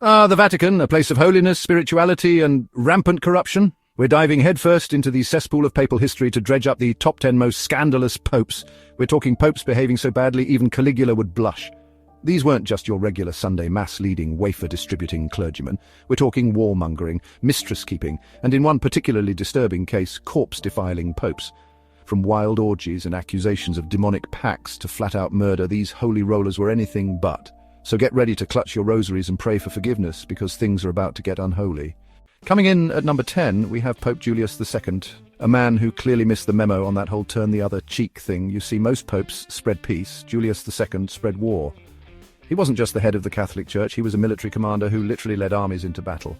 The Vatican, a place of holiness, spirituality, and rampant corruption. We're diving headfirst into the cesspool of papal history to dredge up the top 10 most scandalous popes. We're talking popes behaving so badly even Caligula would blush. These weren't just your regular Sunday mass-leading, wafer-distributing clergymen. We're talking warmongering, mistress-keeping, and in one particularly disturbing case, corpse-defiling popes. From wild orgies and accusations of demonic pacts to flat-out murder, these holy rollers were anything but. So get ready to clutch your rosaries and pray for forgiveness, because things are about to get unholy. Coming in at number 10, we have Pope Julius II, a man who clearly missed the memo on that whole turn-the-other-cheek thing. You see, most popes spread peace. Julius II spread war. He wasn't just the head of the Catholic Church, he was a military commander who literally led armies into battle.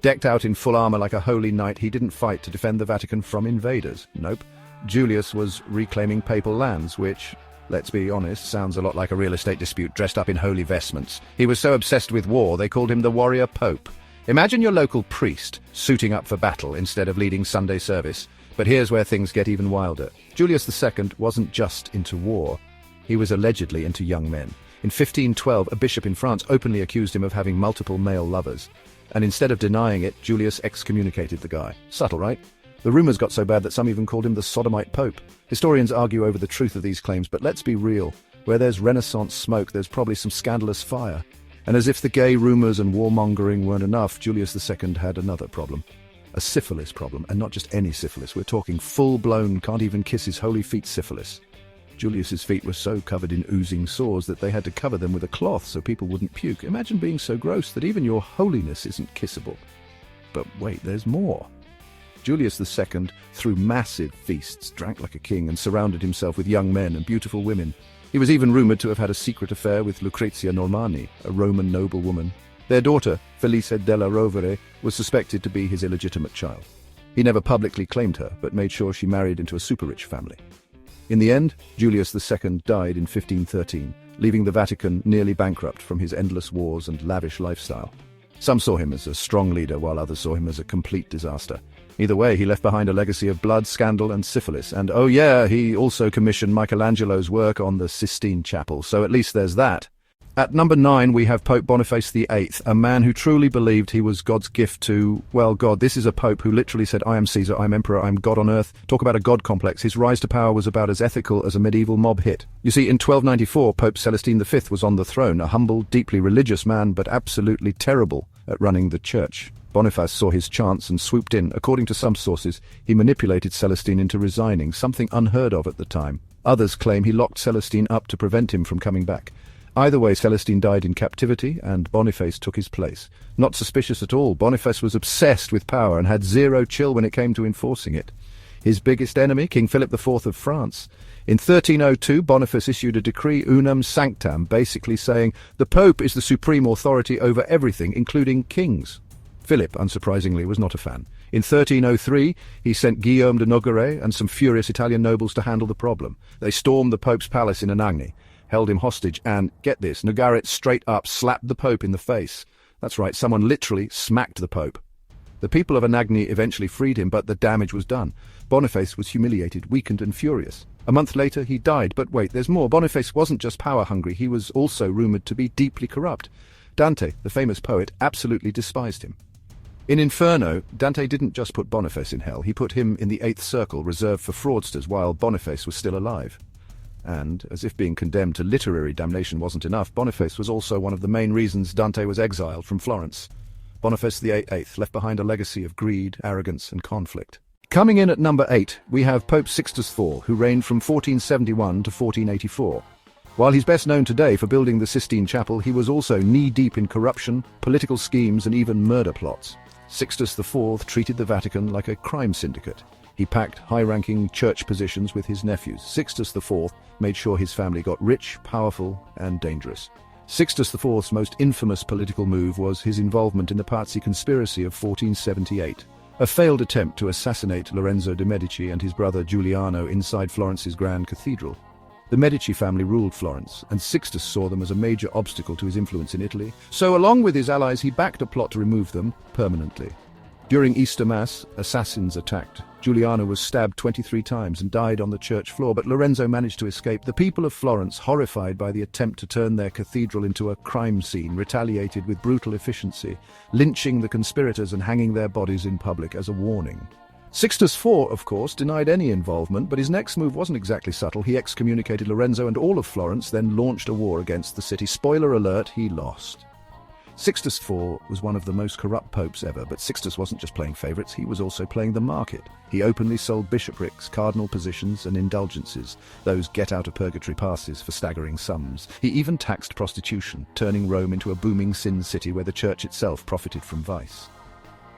Decked out in full armor like a holy knight, he didn't fight to defend the Vatican from invaders. Nope. Julius was reclaiming papal lands, which, let's be honest, sounds a lot like a real estate dispute dressed up in holy vestments. He was so obsessed with war, they called him the warrior pope. Imagine your local priest suiting up for battle instead of leading Sunday service. But here's where things get even wilder. Julius II wasn't just into war. He was allegedly into young men. In 1512, a bishop in France openly accused him of having multiple male lovers. And instead of denying it, Julius excommunicated the guy. Subtle, right? The rumors got so bad that some even called him the sodomite pope. Historians argue over the truth of these claims, but let's be real. Where there's Renaissance smoke, there's probably some scandalous fire. And as if the gay rumors and warmongering weren't enough, Julius II had another problem. A syphilis problem, and not just any syphilis. We're talking full-blown, can't-even-kiss-his holy feet syphilis. Julius's feet were so covered in oozing sores that they had to cover them with a cloth so people wouldn't puke. Imagine being so gross that even your holiness isn't kissable. But wait, there's more. Julius II threw massive feasts, drank like a king, and surrounded himself with young men and beautiful women. He was even rumored to have had a secret affair with Lucrezia Normani, a Roman noblewoman. Their daughter, Felice della Rovere, was suspected to be his illegitimate child. He never publicly claimed her, but made sure she married into a super-rich family. In the end, Julius II died in 1513, leaving the Vatican nearly bankrupt from his endless wars and lavish lifestyle. Some saw him as a strong leader, while others saw him as a complete disaster. Either way, he left behind a legacy of blood, scandal, and syphilis. And oh yeah, he also commissioned Michelangelo's work on the Sistine Chapel, so at least there's that. At number 9, we have Pope Boniface VIII, a man who truly believed he was God's gift to, well, God. This is a pope who literally said, I am Caesar, I am emperor, I am God on earth. Talk about a God complex. His rise to power was about as ethical as a medieval mob hit. You see, in 1294, Pope Celestine V was on the throne, a humble, deeply religious man, but absolutely terrible at running the church. Boniface saw his chance and swooped in. According to some sources, he manipulated Celestine into resigning, something unheard of at the time. Others claim he locked Celestine up to prevent him from coming back. Either way, Celestine died in captivity, and Boniface took his place. Not suspicious at all, Boniface was obsessed with power and had zero chill when it came to enforcing it. His biggest enemy, King Philip IV of France. In 1302, Boniface issued a decree unam sanctam, basically saying, the Pope is the supreme authority over everything, including kings. Philip, unsurprisingly, was not a fan. In 1303, he sent Guillaume de Nogaret and some furious Italian nobles to handle the problem. They stormed the Pope's palace in Anagni, held him hostage, and, get this, Nogaret straight up slapped the Pope in the face. That's right, someone literally smacked the Pope. The people of Anagni eventually freed him, but the damage was done. Boniface was humiliated, weakened, and furious. A month later, he died, but wait, there's more. Boniface wasn't just power-hungry, he was also rumored to be deeply corrupt. Dante, the famous poet, absolutely despised him. In Inferno, Dante didn't just put Boniface in hell, he put him in the 8th circle reserved for fraudsters while Boniface was still alive. And, as if being condemned to literary damnation wasn't enough, Boniface was also one of the main reasons Dante was exiled from Florence. Boniface VIII left behind a legacy of greed, arrogance, and conflict. Coming in at number 8, we have Pope Sixtus IV, who reigned from 1471 to 1484. While he's best known today for building the Sistine Chapel, he was also knee-deep in corruption, political schemes, and even murder plots. Sixtus IV treated the Vatican like a crime syndicate. He packed high-ranking church positions with his nephews. Sixtus IV made sure his family got rich, powerful, and dangerous. Sixtus IV's most infamous political move was his involvement in the Pazzi conspiracy of 1478, a failed attempt to assassinate Lorenzo de' Medici and his brother Giuliano inside Florence's Grand Cathedral. The Medici family ruled Florence, and Sixtus saw them as a major obstacle to his influence in Italy. So along with his allies, he backed a plot to remove them permanently. During Easter Mass, assassins attacked. Giuliana was stabbed 23 times and died on the church floor, but Lorenzo managed to escape. The people of Florence, horrified by the attempt to turn their cathedral into a crime scene, retaliated with brutal efficiency, lynching the conspirators and hanging their bodies in public as a warning. Sixtus IV, of course, denied any involvement, but his next move wasn't exactly subtle. He excommunicated Lorenzo and all of Florence, then launched a war against the city. Spoiler alert, he lost. Sixtus IV was one of the most corrupt popes ever, but Sixtus wasn't just playing favourites, he was also playing the market. He openly sold bishoprics, cardinal positions and indulgences, those get-out-of-purgatory passes for staggering sums. He even taxed prostitution, turning Rome into a booming sin city where the church itself profited from vice.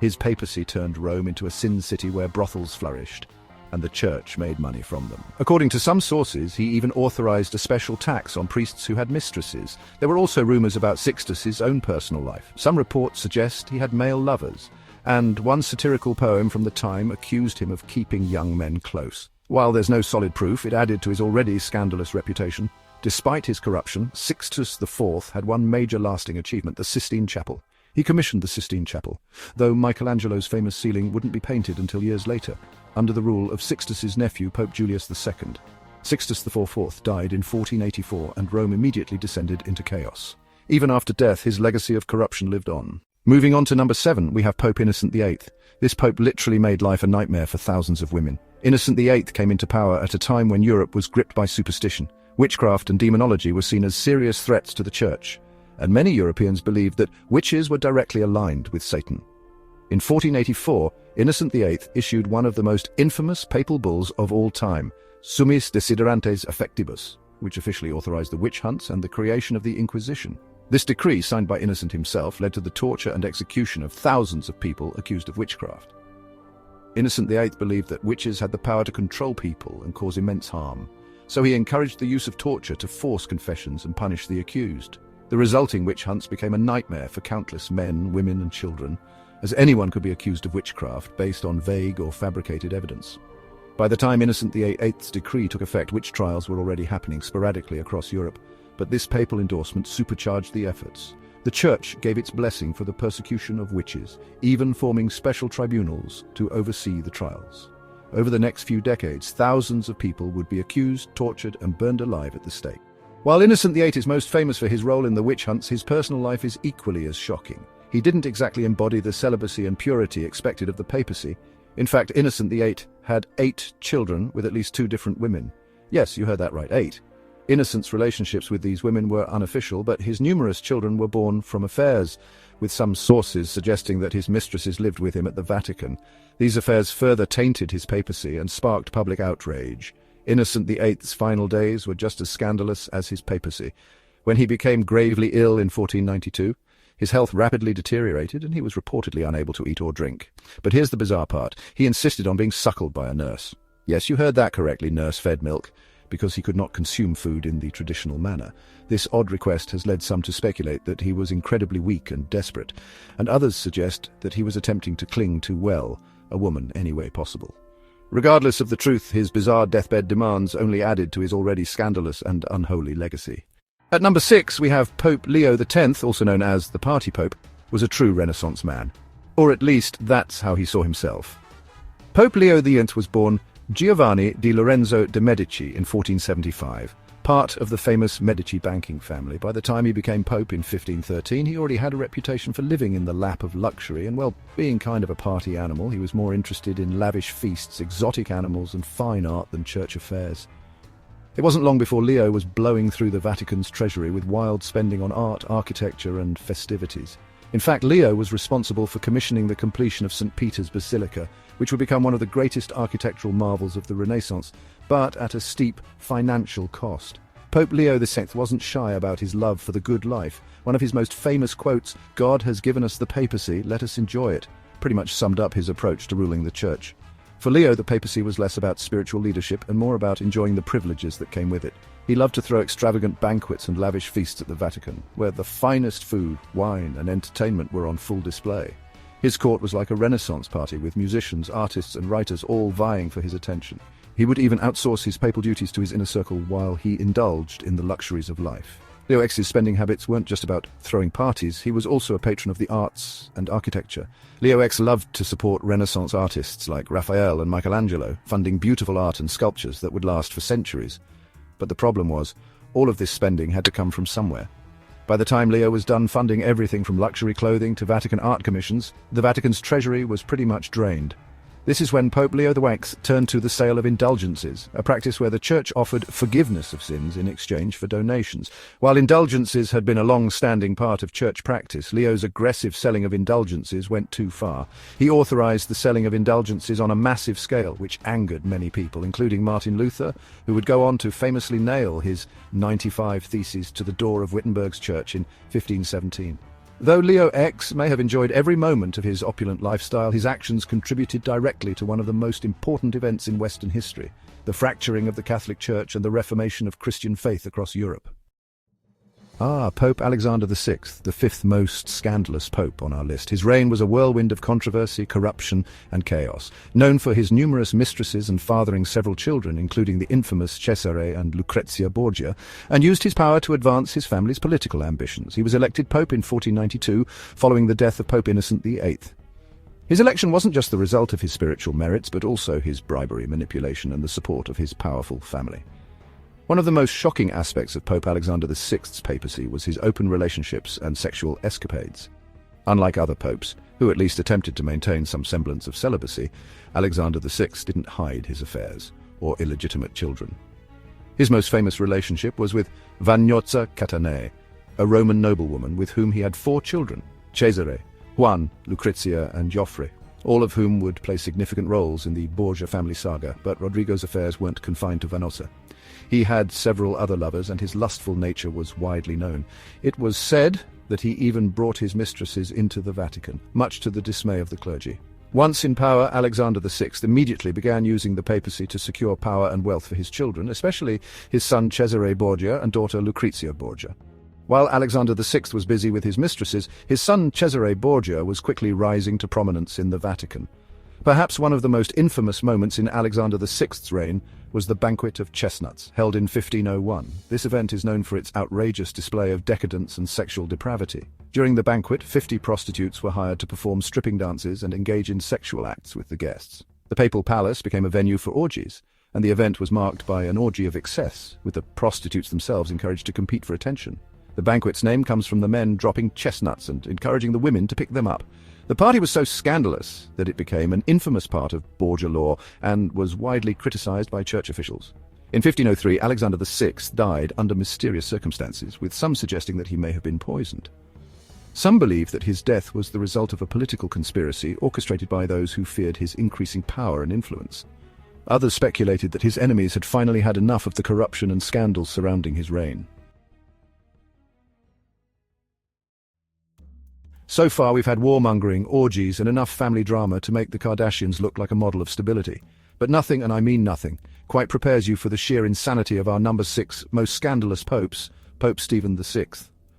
His papacy turned Rome into a sin city where brothels flourished, and the church made money from them. According to some sources, he even authorized a special tax on priests who had mistresses. There were also rumors about Sixtus's own personal life. Some reports suggest he had male lovers, and one satirical poem from the time accused him of keeping young men close. While there's no solid proof, it added to his already scandalous reputation. Despite his corruption, Sixtus IV had one major lasting achievement: the Sistine Chapel. He commissioned the Sistine Chapel, though Michelangelo's famous ceiling wouldn't be painted until years later, under the rule of Sixtus's nephew, Pope Julius II. Sixtus IV died in 1484, and Rome immediately descended into chaos. Even after death, his legacy of corruption lived on. Moving on to number 7, we have Pope Innocent VIII. This pope literally made life a nightmare for thousands of women. Innocent VIII came into power at a time when Europe was gripped by superstition. Witchcraft and demonology were seen as serious threats to the church, and many Europeans believed that witches were directly aligned with Satan. In 1484, Innocent VIII issued one of the most infamous papal bulls of all time, Summis Desiderantes Affectibus, which officially authorized the witch hunts and the creation of the Inquisition. This decree, signed by Innocent himself, led to the torture and execution of thousands of people accused of witchcraft. Innocent VIII believed that witches had the power to control people and cause immense harm, so he encouraged the use of torture to force confessions and punish the accused. The resulting witch hunts became a nightmare for countless men, women and children, as anyone could be accused of witchcraft based on vague or fabricated evidence. By the time Innocent VIII's decree took effect, witch trials were already happening sporadically across Europe, but this papal endorsement supercharged the efforts. The Church gave its blessing for the persecution of witches, even forming special tribunals to oversee the trials. Over the next few decades, thousands of people would be accused, tortured and burned alive at the stake. While Innocent VIII is most famous for his role in the witch hunts, his personal life is equally as shocking. He didn't exactly embody the celibacy and purity expected of the papacy. In fact, Innocent VIII had 8 children with at least 2 different women. Yes, you heard that right, 8. Innocent's relationships with these women were unofficial, but his numerous children were born from affairs, with some sources suggesting that his mistresses lived with him at the Vatican. These affairs further tainted his papacy and sparked public outrage. Innocent VIII's final days were just as scandalous as his papacy. When he became gravely ill in 1492, his health rapidly deteriorated and he was reportedly unable to eat or drink. But here's the bizarre part. He insisted on being suckled by a nurse. Yes, you heard that correctly, nurse-fed milk, because he could not consume food in the traditional manner. This odd request has led some to speculate that he was incredibly weak and desperate, and others suggest that he was attempting to cling to, well, a woman any way possible. Regardless of the truth, his bizarre deathbed demands only added to his already scandalous and unholy legacy. At number 6, we have Pope Leo X, also known as the Party Pope, was a true Renaissance man. Or at least, that's how he saw himself. Pope Leo X was born Giovanni di Lorenzo de' Medici in 1475, part of the famous Medici banking family. By the time he became Pope in 1513, he already had a reputation for living in the lap of luxury and, well, being kind of a party animal. He was more interested in lavish feasts, exotic animals and fine art than church affairs. It wasn't long before Leo was blowing through the Vatican's treasury with wild spending on art, architecture and festivities. In fact, Leo was responsible for commissioning the completion of St. Peter's Basilica, which would become one of the greatest architectural marvels of the Renaissance, but at a steep financial cost. Pope Leo VI wasn't shy about his love for the good life. One of his most famous quotes, "God has given us the papacy, let us enjoy it," pretty much summed up his approach to ruling the church. For Leo, the papacy was less about spiritual leadership and more about enjoying the privileges that came with it. He loved to throw extravagant banquets and lavish feasts at the Vatican, where the finest food, wine and entertainment were on full display. His court was like a Renaissance party with musicians, artists and writers all vying for his attention. He would even outsource his papal duties to his inner circle while he indulged in the luxuries of life. Leo X's spending habits weren't just about throwing parties, he was also a patron of the arts and architecture. Leo X loved to support Renaissance artists like Raphael and Michelangelo, funding beautiful art and sculptures that would last for centuries. But the problem was, all of this spending had to come from somewhere. By the time Leo was done funding everything from luxury clothing to Vatican art commissions, the Vatican's treasury was pretty much drained. This is when Pope Leo X turned to the sale of indulgences, a practice where the Church offered forgiveness of sins in exchange for donations. While indulgences had been a long-standing part of Church practice, Leo's aggressive selling of indulgences went too far. He authorized the selling of indulgences on a massive scale, which angered many people, including Martin Luther, who would go on to famously nail his 95 Theses to the door of Wittenberg's church in 1517. Though Leo X may have enjoyed every moment of his opulent lifestyle, his actions contributed directly to one of the most important events in Western history, the fracturing of the Catholic Church and the reformation of Christian faith across Europe. Pope Alexander VI, the fifth most scandalous pope on our list. His reign was a whirlwind of controversy, corruption, and chaos. Known for his numerous mistresses and fathering several children, including the infamous Cesare and Lucrezia Borgia, and used his power to advance his family's political ambitions. He was elected pope in 1492, following the death of Pope Innocent VIII. His election wasn't just the result of his spiritual merits, but also his bribery, manipulation, and the support of his powerful family. One of the most shocking aspects of Pope Alexander VI's papacy was his open relationships and sexual escapades. Unlike other popes, who at least attempted to maintain some semblance of celibacy, Alexander VI didn't hide his affairs or illegitimate children. His most famous relationship was with Vannozza Catanei, a Roman noblewoman with whom he had 4 children: Cesare, Juan, Lucrezia, and Geoffrey, all of whom would play significant roles in the Borgia family saga. But Rodrigo's affairs weren't confined to Vannozza. He had several other lovers, and his lustful nature was widely known. It was said that he even brought his mistresses into the Vatican, much to the dismay of the clergy. Once in power, Alexander VI immediately began using the papacy to secure power and wealth for his children, especially his son Cesare Borgia and daughter Lucrezia Borgia. While Alexander VI was busy with his mistresses, his son Cesare Borgia was quickly rising to prominence in the Vatican. Perhaps one of the most infamous moments in Alexander VI's reign was the Banquet of Chestnuts, held in 1501. This event is known for its outrageous display of decadence and sexual depravity. During the banquet, 50 prostitutes were hired to perform stripping dances and engage in sexual acts with the guests. The papal palace became a venue for orgies, and the event was marked by an orgy of excess, with the prostitutes themselves encouraged to compete for attention. The banquet's name comes from the men dropping chestnuts and encouraging the women to pick them up. The party was so scandalous that it became an infamous part of Borgia law and was widely criticized by church officials. In 1503, Alexander VI died under mysterious circumstances, with some suggesting that he may have been poisoned. Some believe that his death was the result of a political conspiracy orchestrated by those who feared his increasing power and influence. Others speculated that his enemies had finally had enough of the corruption and scandals surrounding his reign. So far, we've had warmongering, orgies, and enough family drama to make the Kardashians look like a model of stability. But nothing, and I mean nothing, quite prepares you for the sheer insanity of our number 6 most scandalous popes, Pope Stephen VI.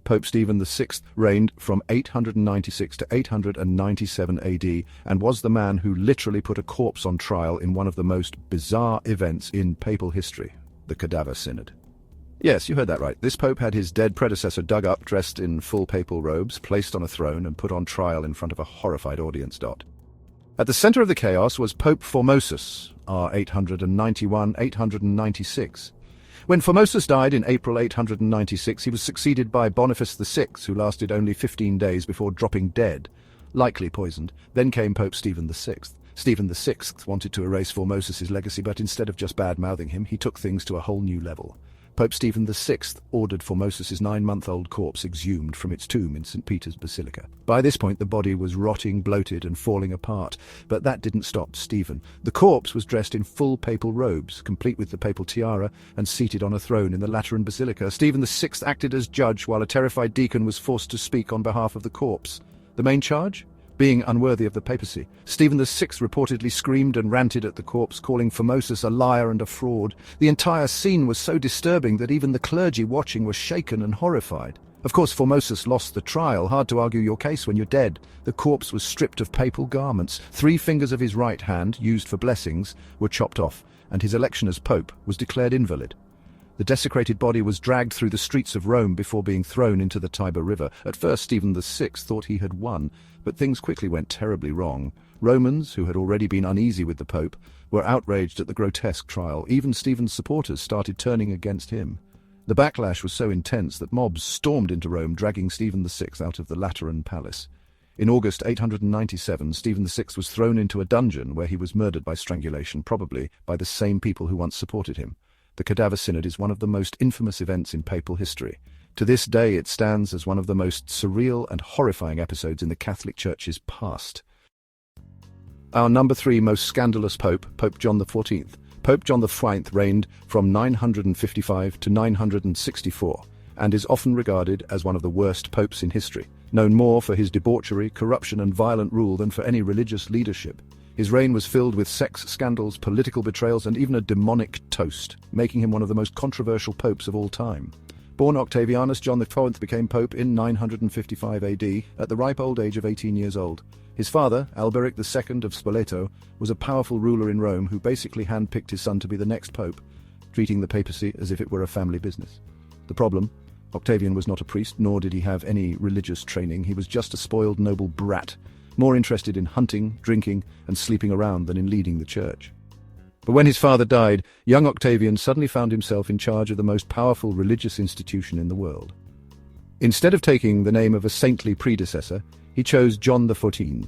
Pope Stephen VI reigned from 896 to 897 AD and was the man who literally put a corpse on trial in one of the most bizarre events in papal history, the Cadaver Synod. Yes, you heard that right. This pope had his dead predecessor dug up, dressed in full papal robes, placed on a throne, and put on trial in front of a horrified audience. At the center of the chaos was Pope Formosus, R. 891-896. When Formosus died in April 896, he was succeeded by Boniface VI, who lasted only 15 days before dropping dead, likely poisoned. Then came Pope Stephen VI. Stephen VI wanted to erase Formosus's legacy, but instead of just bad-mouthing him, he took things to a whole new level. Pope Stephen VI ordered Formosus's 9-month-old corpse exhumed from its tomb in St. Peter's Basilica. By this point, the body was rotting, bloated, and falling apart, but that didn't stop Stephen. The corpse was dressed in full papal robes, complete with the papal tiara, and seated on a throne in the Lateran Basilica. Stephen VI acted as judge, while a terrified deacon was forced to speak on behalf of the corpse. The main charge? Being unworthy of the papacy. Stephen VI reportedly screamed and ranted at the corpse, calling Formosus a liar and a fraud. The entire scene was so disturbing that even the clergy watching were shaken and horrified. Of course, Formosus lost the trial. Hard to argue your case when you're dead. The corpse was stripped of papal garments. 3 fingers of his right hand, used for blessings, were chopped off, and his election as pope was declared invalid. The desecrated body was dragged through the streets of Rome before being thrown into the Tiber River. At first, Stephen VI thought he had won, but things quickly went terribly wrong. Romans, who had already been uneasy with the Pope, were outraged at the grotesque trial. Even Stephen's supporters started turning against him. The backlash was so intense that mobs stormed into Rome, dragging Stephen VI out of the Lateran Palace. In August 897, Stephen VI was thrown into a dungeon where he was murdered by strangulation, probably by the same people who once supported him. The Cadaver Synod is one of the most infamous events in papal history. To this day, it stands as one of the most surreal and horrifying episodes in the Catholic Church's past. Our number 3 most scandalous pope, Pope John XIV. Pope John XIV reigned from 955 to 964 and is often regarded as one of the worst popes in history, known more for his debauchery, corruption and violent rule than for any religious leadership. His reign was filled with sex scandals, political betrayals and even a demonic toast, making him one of the most controversial popes of all time. Born Octavianus, John XIV became pope in 955 AD at the ripe old age of 18 years old. His father, Alberic II of Spoleto, was a powerful ruler in Rome who basically handpicked his son to be the next pope, treating the papacy as if it were a family business. The problem? Octavian was not a priest, nor did he have any religious training. He was just a spoiled noble brat, more interested in hunting, drinking, and sleeping around than in leading the church. But when his father died, young Octavian suddenly found himself in charge of the most powerful religious institution in the world. Instead of taking the name of a saintly predecessor, he chose John XIV,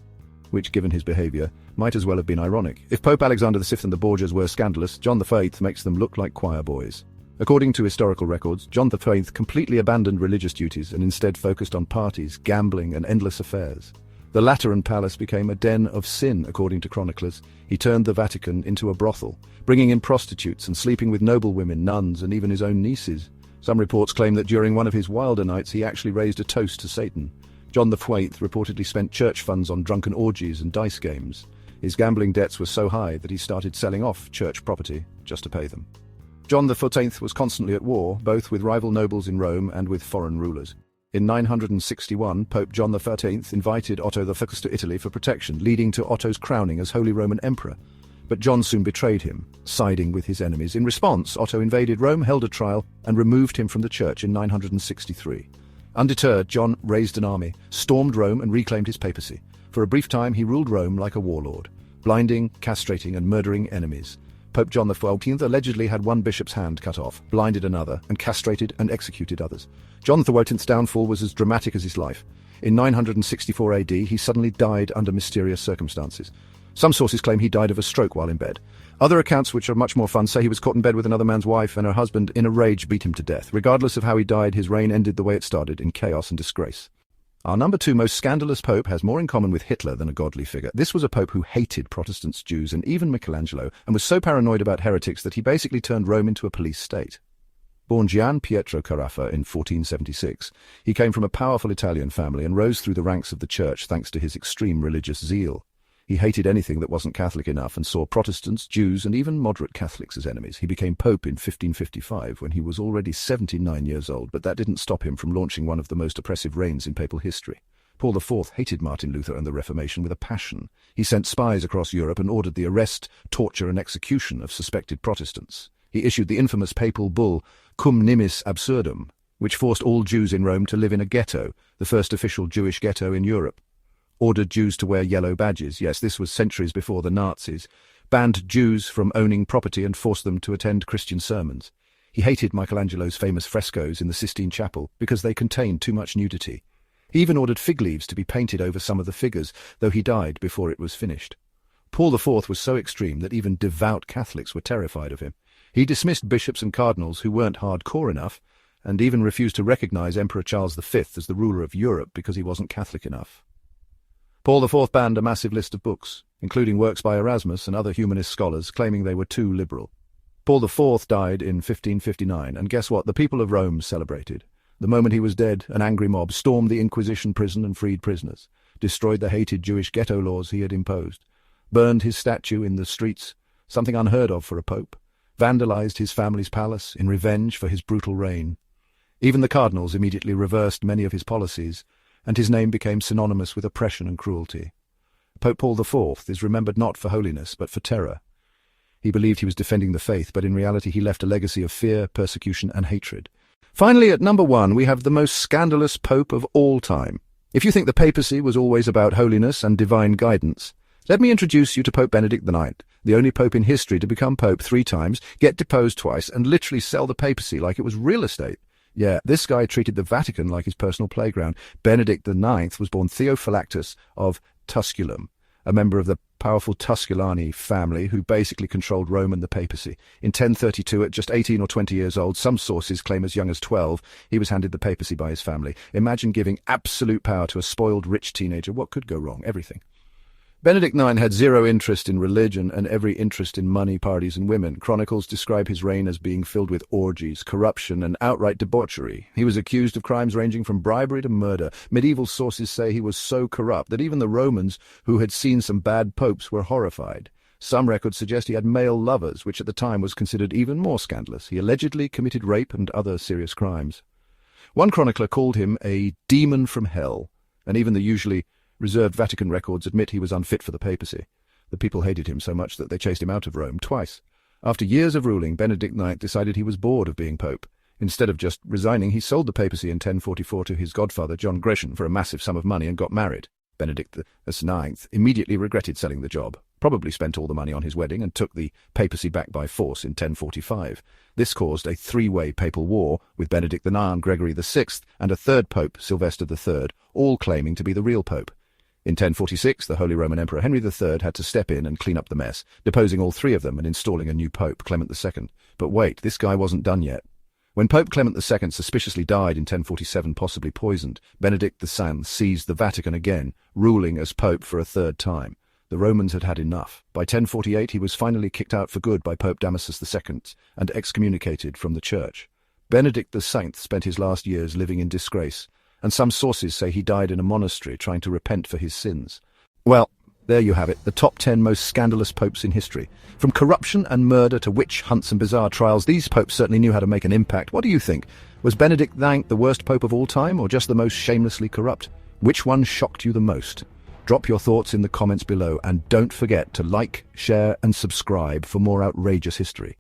which, given his behavior, might as well have been ironic. If Pope Alexander VI and the Borgias were scandalous, John V makes them look like choir boys. According to historical records, John V completely abandoned religious duties and instead focused on parties, gambling, and endless affairs. The Lateran Palace became a den of sin, according to chroniclers. He turned the Vatican into a brothel, bringing in prostitutes and sleeping with noblewomen, nuns, and even his own nieces. Some reports claim that during one of his wilder nights he actually raised a toast to Satan. John XIV reportedly spent church funds on drunken orgies and dice games. His gambling debts were so high that he started selling off church property just to pay them. John XIV was constantly at war, both with rival nobles in Rome and with foreign rulers. In 961, Pope John XIII invited Otto I to Italy for protection, leading to Otto's crowning as Holy Roman Emperor. But John soon betrayed him, siding with his enemies. In response, Otto invaded Rome, held a trial, and removed him from the church in 963. Undeterred, John raised an army, stormed Rome, and reclaimed his papacy. For a brief time, he ruled Rome like a warlord, blinding, castrating, and murdering enemies. Pope John XIV allegedly had one bishop's hand cut off, blinded another, and castrated and executed others. John XIV's downfall was as dramatic as his life. In 964 AD, he suddenly died under mysterious circumstances. Some sources claim he died of a stroke while in bed. Other accounts, which are much more fun, say he was caught in bed with another man's wife and her husband in a rage beat him to death. Regardless of how he died, his reign ended the way it started, in chaos and disgrace. Our number 2 most scandalous pope has more in common with Hitler than a godly figure. This was a pope who hated Protestants, Jews, and even Michelangelo, and was so paranoid about heretics that he basically turned Rome into a police state. Born Gian Pietro Carafa in 1476, he came from a powerful Italian family and rose through the ranks of the church thanks to his extreme religious zeal. He hated anything that wasn't Catholic enough and saw Protestants, Jews, and even moderate Catholics as enemies. He became pope in 1555 when he was already 79 years old, but that didn't stop him from launching one of the most oppressive reigns in papal history. Paul IV hated Martin Luther and the Reformation with a passion. He sent spies across Europe and ordered the arrest, torture, and execution of suspected Protestants. He issued the infamous papal bull Cum Nimis Absurdum, which forced all Jews in Rome to live in a ghetto, the first official Jewish ghetto in Europe. Ordered Jews to wear yellow badges, yes, this was centuries before the Nazis, banned Jews from owning property and forced them to attend Christian sermons. He hated Michelangelo's famous frescoes in the Sistine Chapel because they contained too much nudity. He even ordered fig leaves to be painted over some of the figures, though he died before it was finished. Paul IV was so extreme that even devout Catholics were terrified of him. He dismissed bishops and cardinals who weren't hardcore enough, and even refused to recognize Emperor Charles V as the ruler of Europe because he wasn't Catholic enough. Paul IV banned a massive list of books, including works by Erasmus and other humanist scholars, claiming they were too liberal. Paul IV died in 1559, and guess what? The people of Rome celebrated. The moment he was dead, an angry mob stormed the Inquisition prison and freed prisoners, destroyed the hated Jewish ghetto laws he had imposed, burned his statue in the streets, something unheard of for a pope, vandalized his family's palace in revenge for his brutal reign. Even the cardinals immediately reversed many of his policies, and his name became synonymous with oppression and cruelty. Pope Paul IV is remembered not for holiness but for terror. He believed he was defending the faith, but in reality he left a legacy of fear, persecution, and hatred. Finally, at number 1, we have the most scandalous pope of all time. If you think the papacy was always about holiness and divine guidance, let me introduce you to Pope Benedict IX, the only pope in history to become pope 3 times, get deposed twice, and literally sell the papacy like it was real estate. Yeah, this guy treated the Vatican like his personal playground. Benedict IX was born Theophylactus of Tusculum, a member of the powerful Tusculani family who basically controlled Rome and the papacy. In 1032, at just 18 or 20 years old, some sources claim as young as 12, he was handed the papacy by his family. Imagine giving absolute power to a spoiled rich teenager. What could go wrong? Everything. Benedict IX had zero interest in religion and every interest in money, parties, and women. Chronicles describe his reign as being filled with orgies, corruption, and outright debauchery. He was accused of crimes ranging from bribery to murder. Medieval sources say he was so corrupt that even the Romans, who had seen some bad popes, were horrified. Some records suggest he had male lovers, which at the time was considered even more scandalous. He allegedly committed rape and other serious crimes. One chronicler called him a demon from hell, and even the usually reserved Vatican records admit he was unfit for the papacy. The people hated him so much that they chased him out of Rome twice. After years of ruling, Benedict IX decided he was bored of being pope. Instead of just resigning, he sold the papacy in 1044 to his godfather, John Gratian, for a massive sum of money and got married. Benedict IX immediately regretted selling the job, probably spent all the money on his wedding, and took the papacy back by force in 1045. This caused a 3-way papal war, with Benedict IX, Gregory VI, and a third pope, Sylvester III, all claiming to be the real pope. In 1046, the Holy Roman Emperor Henry III had to step in and clean up the mess, deposing all 3 of them and installing a new pope, Clement II. But wait, this guy wasn't done yet. When Pope Clement II suspiciously died in 1047, possibly poisoned, Benedict VI seized the Vatican again, ruling as pope for a 3rd time. The Romans had had enough. By 1048, he was finally kicked out for good by Pope Damasus II and excommunicated from the church. Benedict VI spent his last years living in disgrace, and some sources say he died in a monastery trying to repent for his sins. Well, there you have it, the top 10 most scandalous popes in history. From corruption and murder to witch hunts and bizarre trials, these popes certainly knew how to make an impact. What do you think? Was Benedict IX the worst pope of all time, or just the most shamelessly corrupt? Which one shocked you the most? Drop your thoughts in the comments below, and don't forget to like, share, and subscribe for more outrageous history.